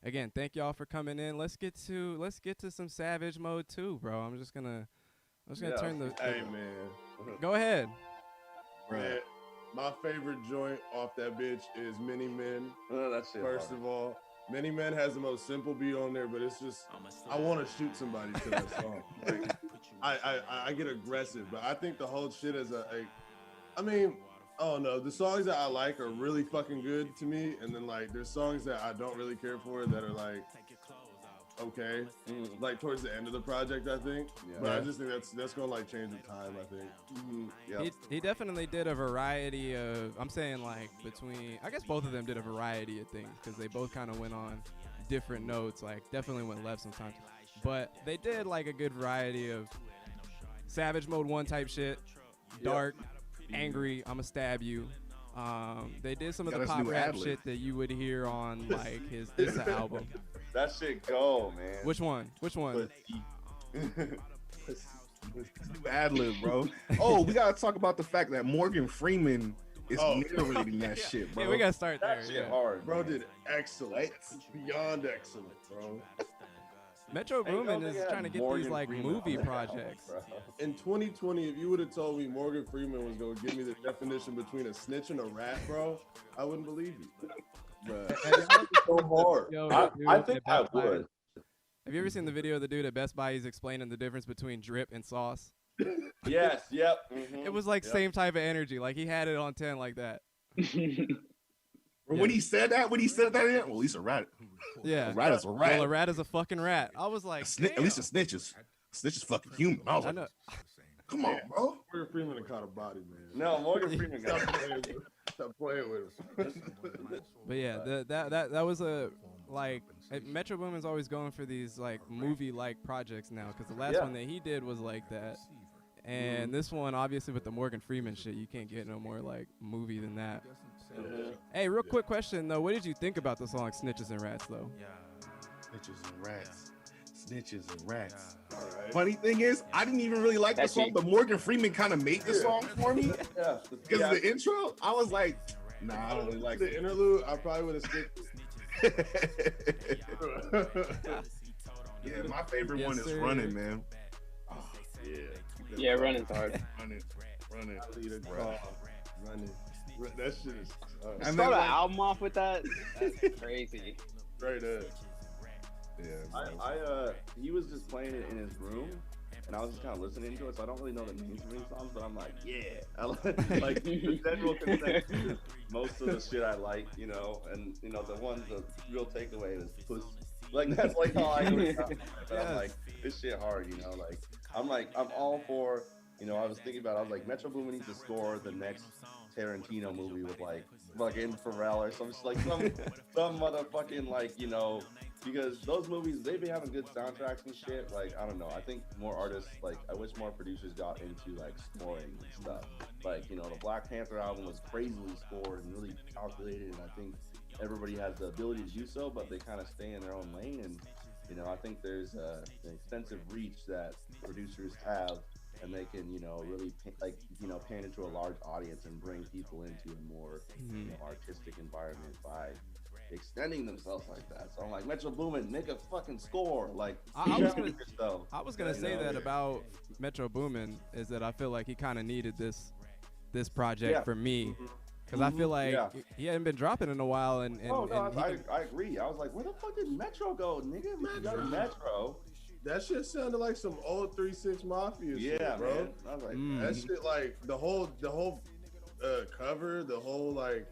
again, thank y'all for coming in. Let's get to some Savage Mode too, bro. I'm just gonna turn the. Hey man, Go ahead. Man, my favorite joint off that bitch is Many Men. That shit. First of all, Many Men has the most simple beat on there, but it's just I want to shoot somebody to that song. Like, I get aggressive, but I think the whole shit is I mean, oh no, the songs that I like are really fucking good to me, and then like there's songs that I don't really care for that are like okay, like towards the end of the project, I think. Yeah. But I just think that's gonna like change with time, I think. Yeah. He definitely did a variety of. I'm saying like between. I guess both of them did a variety of things because they both kind of went on different notes. Like definitely went left sometimes, but they did like a good variety of Savage Mode 1 type shit, dark, angry. I'ma stab you. They did some of the pop rap shit that you would hear on like his album. That shit go, man. Which one? Ad-lib, bro. Oh, we gotta talk about the fact that Morgan Freeman is narrating that shit, bro. Yeah, we gotta start there. That shit hard, bro. Did excellent, beyond excellent, bro. Metro Boomin is trying to get Morgan these like Freeman movie projects. In 2020, if you would have told me Morgan Freeman was gonna give me the definition between a snitch and a rat, bro, I wouldn't believe you. So hard. I think I would. Have you ever seen the video of the dude at Best Buy? He's explaining the difference between drip and sauce. Yes. Yep. It was like same type of energy. Like he had it on 10 like that. When he said that, well, he's a rat. Yeah, a rat is a rat. Well, a rat is a fucking rat. I was like, at least a snitch is fucking human. I was like, come on, bro. Morgan Freeman caught a body, man. No, Morgan Freeman got stop playing with him. But yeah, that was a like Metro Boomin's always going for these like movie like projects now because the last one that he did was like that. And this one, obviously, with the Morgan Freeman shit, you can't get no more like movie than that. Hey, real quick question though, what did you think about the song "Snitches and Rats" though? Snitches and Rats, Snitches and Rats. Funny thing is, I didn't even really like the song, but Morgan Freeman kind of made the song for me because of the intro. I was like, nah, I don't really like the interlude. I probably would have skipped. Yeah, my favorite one is "Running," man. Oh, yeah, running's hard. Running. That shit is. Start an album off with that. That's crazy. Straight up. Yeah. He was just playing it in his room, and I was just kind of listening to it. So I don't really know the names of any songs, but I'm like, yeah, I like the general consensus is most of the shit I like, you know, and you know the real takeaway is pussy. Like that's like how I go. But I'm like, this shit hard, you know. Like I'm all for. You know, I was thinking about. I was like, Metro Boomin needs to score the next Tarantino movie with like fucking Pharrell or some motherfucking like, you know, because those movies, they've been having good soundtracks and shit. Like, I don't know. I think more artists, like, I wish more producers got into like scoring and stuff. Like, you know, the Black Panther album was crazily scored and really calculated, and I think everybody has the ability to do so, but they kind of stay in their own lane. And you know, I think there's an extensive reach that producers have. And they can, you know, really pan into a large audience and bring people into a more you know, artistic environment by extending themselves like that. So I'm like, Metro Boomin, make a fucking score. Like, I was gonna say that about Metro Boomin is that I feel like he kind of needed this project for me. Because I feel like he hadn't been dropping in a while. And I agree. I was like, where the fuck did Metro go, nigga? Metro. That shit sounded like some old 3 6 Mafia shit, bro. Man. I was like, that shit, like the whole cover, the whole like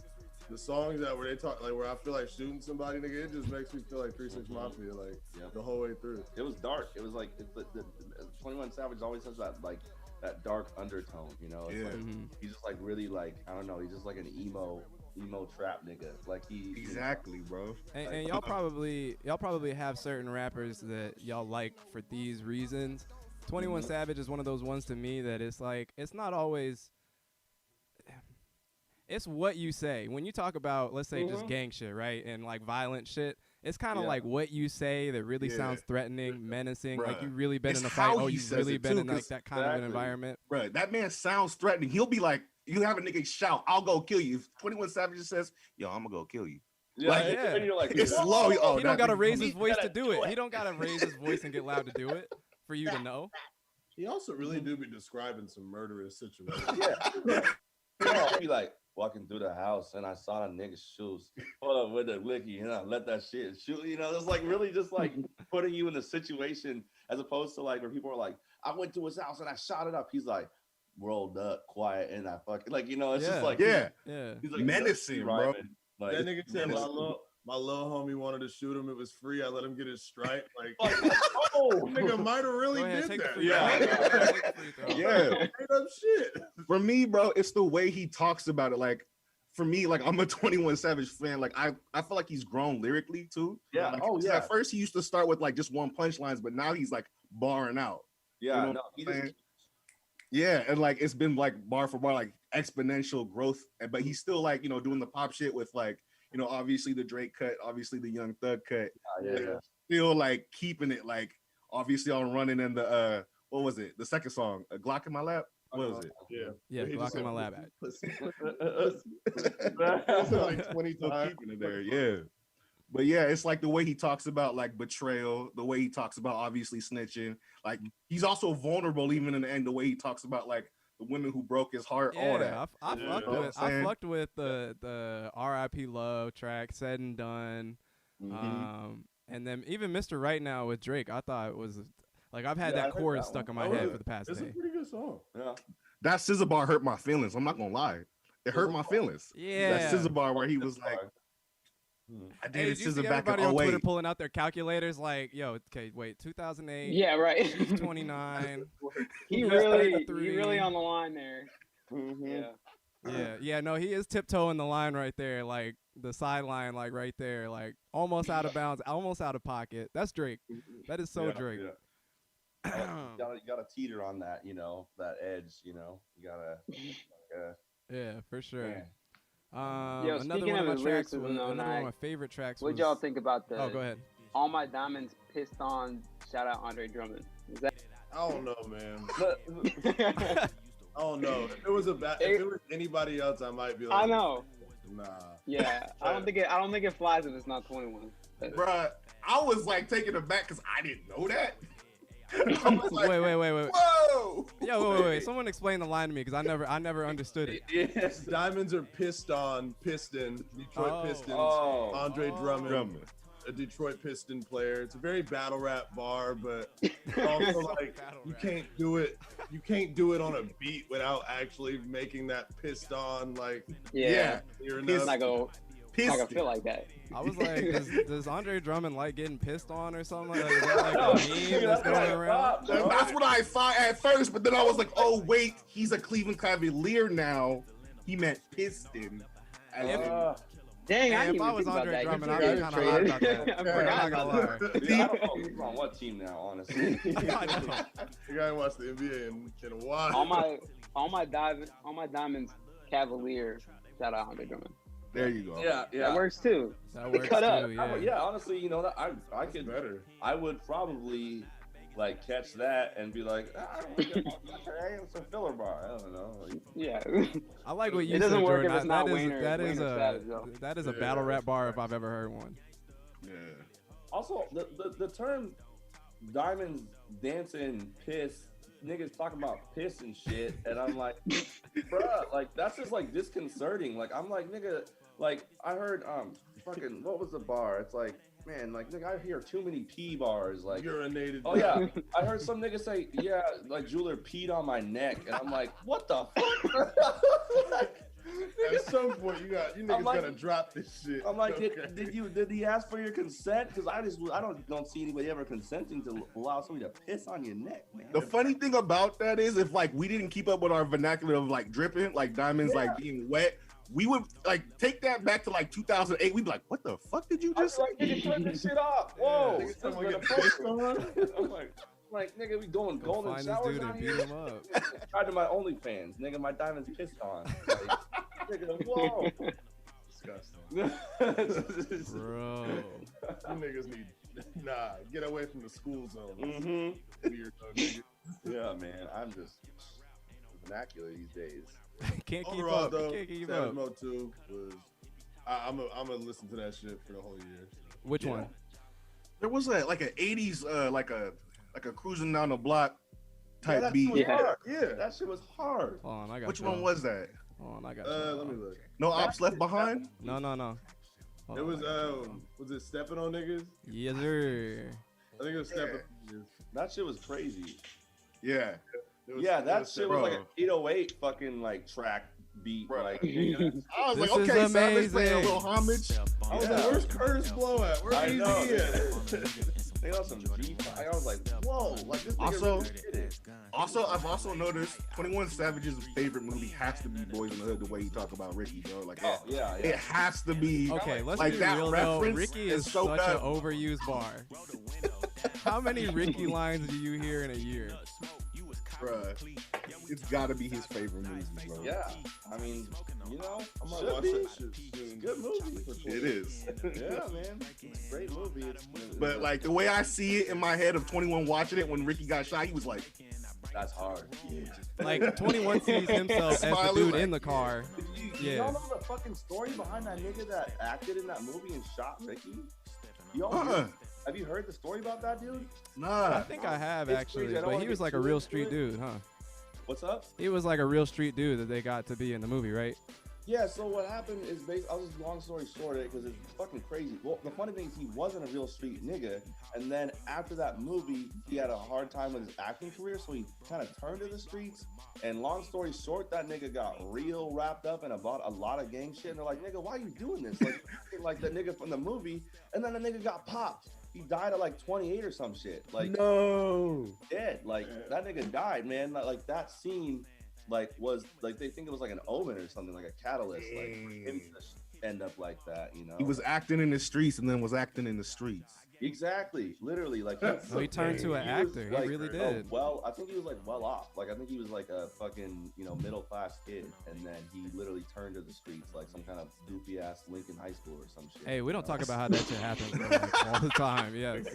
the songs that where they talk like where I feel like shooting somebody, nigga. It just makes me feel like 3 6 Mafia, like the whole way through. It was dark. It was like the 21 Savage always has that like that dark undertone, you know. It's like, he's just like really like I don't know. He's just like an emo trap nigga. Like he exactly, bro. And y'all probably have certain rappers that y'all like for these reasons. 21 Savage is one of those ones to me that it's like it's not always. It's what you say when you talk about, let's say, just gang shit, right, and like violent shit. It's kind of like what you say that really sounds threatening, menacing. Bruh. Like you really been in a fight. Oh, you really been in like that kind of an environment. Bro, that man sounds threatening. He'll be like, you have a nigga shout, "I'll go kill you." If 21 Savage says, "Yo, I'm gonna go kill you," And you're like, it's slow. Oh, he don't gotta raise his voice to do it. He don't gotta raise his voice and get loud to do it for you to know. He also really do be describing some murderous situations. I'll be like walking through the house and I saw a nigga's shoes. Hold up with the blicky and I let that shit shoot. You know, it's like really just like putting you in the situation as opposed to like where people are like, I went to his house and I shot it up. He's like rolled up, quiet, and I fucking like, you know, it's just like yeah. He's like menacing, bro. Like, that nigga said my little homie wanted to shoot him. It was free. I let him get his stripe. Like, nigga might have really did that. Yeah. Straight up shit. For me, bro, it's the way he talks about it. Like, for me, like I'm a 21 Savage fan. Like I feel like he's grown lyrically too. Yeah. Like, at first he used to start with like just one punchlines, but now he's like barring out. Yeah. You know yeah, and like it's been like bar for bar, like exponential growth. But he's still like, you know, doing the pop shit with like, you know, obviously the Drake cut, obviously the Young Thug cut. Still like keeping it like obviously on running in the what was it? The second song, a Glock in my lap. What was it? Yeah, Glock in my lap. Like 20 times. Keeping it there, yeah. But yeah, it's like the way he talks about like betrayal, the way he talks about obviously snitching. Like he's also vulnerable even in the end, the way he talks about like the women who broke his heart, all that. I fucked with the R.I.P. Love track, Said and Done. And then even Mr. Right Now with Drake, I thought it was like I've had that chorus stuck in my head for the past day. It's a pretty good song. Yeah. That scissor bar hurt my feelings. I'm not gonna lie. It hurt my feelings. Yeah. That scissor bar where he was like, I did a scissor back in on Twitter pulling out their calculators like, yo, okay, wait, 2008. Yeah, right. 29. he really on the line there. Yeah, no, he is tiptoeing the line right there, like the sideline, like right there, like almost out of bounds, almost out of pocket. That's Drake. That is so Drake. You gotta teeter on that, you know, that edge, you know. You gotta yeah, for sure. Another one of my tracks was another one of my favorite tracks. What y'all think about the? Oh, go ahead. All My Diamonds Pissed On. Shout out Andre Drummond. Is that? I don't know, man. I don't know. If it was anybody else, I might be like, I know. Nah. Yeah, I don't think it flies if it's not 21. Bruh, I was like taken aback because I didn't know that. Like, wait. Whoa! Yo, wait. Someone explain the line to me because I never understood it. Yes, Diamonds are pissed on Piston, Detroit Pistons, Andre Drummond, a Detroit Piston player. It's a very battle rap bar, but also like you can't do it on a beat without actually making that pissed on like it's not gonna feel like that. I was like, does Andre Drummond like getting pissed on or something? Like, is that like a meme that's going around? That's what I thought at first, but then I was like, oh wait, he's a Cleveland Cavalier now. He meant Piston. Dang, if I was Andre Drummond, I'd be kind of hot about that. I'm not gonna lie. I don't know who's on what team now, honestly. You gotta watch the NBA in a while. All my diamonds Cavalier. Shout out Andre Drummond. There you go. Yeah. That works too. That works cut too. Up. Yeah, honestly, you know that I could better. I would probably like catch that and be like, it's a filler bar. I don't know. Like, yeah. I like what you said, Jordan. That is a battle rap bar if I've ever heard one. Yeah. Also, the term diamonds dancing piss. Niggas talking about piss and shit, and I'm like, bruh, like that's just like disconcerting. Like I'm like, nigga, like I heard fucking what was the bar? It's like, man, like nigga, I hear too many pee bars. Like urinated. Oh yeah, I heard some nigga say, yeah, like Jeweler peed on my neck, and I'm like, what the fuck? Like, at some point, you niggas like, gotta drop this shit. I'm like, did he ask for your consent? Because I don't see anybody ever consenting to allow somebody to piss on your neck, man. The funny thing about that is, if like we didn't keep up with our vernacular of like dripping, like diamonds, like being wet, we would like take that back to like 2008. We'd be like, what the fuck did you just say? Like, nigga, turn this shit off. Whoa. I'm like, nigga, we doing golden showers out here. Beat him up. Tried to my OnlyFans, nigga. My diamonds pissed on. Like, nigga, whoa. Disgusting. Bro. You niggas need get away from the school zone. Mm-hmm. Weird niggas. Yeah, man. I'm just vernacular these days. Can't keep Overall, up. though, Can't keep Savage up. Mode 2 was I'm gonna listen to that shit for the whole year. Which one? There was an 80s like a cruising down the block type beat. Yeah, that shit was hard. Hold on, I got Which you. one was that? Hold on, I got Let me look. No Ops Left Behind? No. Hold It on, was it Stepping on Niggas? yes, sir. I think it was Stepping on Niggas. That shit was crazy. Yeah. That shit was like an 808 fucking like track beat. Bro. Like, I was This like, is okay, Savage playing a amazing. little homage. I was like, where's Curtis Blow at? Where's I Easy know. at? They got some G. I was like, whoa, like this nigga Also- really did it. I've also noticed 21 Savage's favorite movie has to be Boys in the Hood. The way he talk about Ricky, bro, like Oh yeah, it has to be. Okay, let's like be that real though. reference Ricky is is so such bad. an overused bar. How many Ricky lines do you hear in a year? Bruh, it's got to be his favorite movie, bro. Yeah, I mean, you know, I might should watch be. that shit It's soon. a good movie. It is. Yeah, man, it's a great movie. But like the way I see it in my head of 21 watching it when Ricky got shot, he was like, that's hard. Like 21 sees himself as the Smiling dude like- in the car. You Yeah. all know the fucking story behind that nigga that acted in that movie and shot Ricky? You all know? Have you heard the story about that dude? I nah. think I have It's actually, crazy. I don't but wanna he was get like a too real into street it. dude, huh? What's up? He was like a real street dude that they got to be in the movie, right? Yeah, so what happened is I'll just long story short it because it's fucking crazy. Well, the funny thing is he wasn't a real street nigga, and then after that movie, he had a hard time with his acting career, so he kind of turned to the streets. And long story short, that nigga got real wrapped up in about a lot of gang shit. And they're like, nigga, why you doing this? Like the nigga from the movie, and then the nigga got popped. He died at like 28 or some shit. Like No. dead. Like that nigga died, man. Like that scene, like was like they think it was like an omen or something, like a catalyst, like for him to just end up like that, you know? He was acting in the streets and then was acting in the streets. exactly, literally, like So he turned to an actor. He really did. I think he was like well off. Like I think he was like a fucking middle class kid, and then he literally turned to the streets, like some kind of goofy ass Lincoln High School or some shit. Hey, we don't talk about how that shit happens bro, like, all the time. Yes.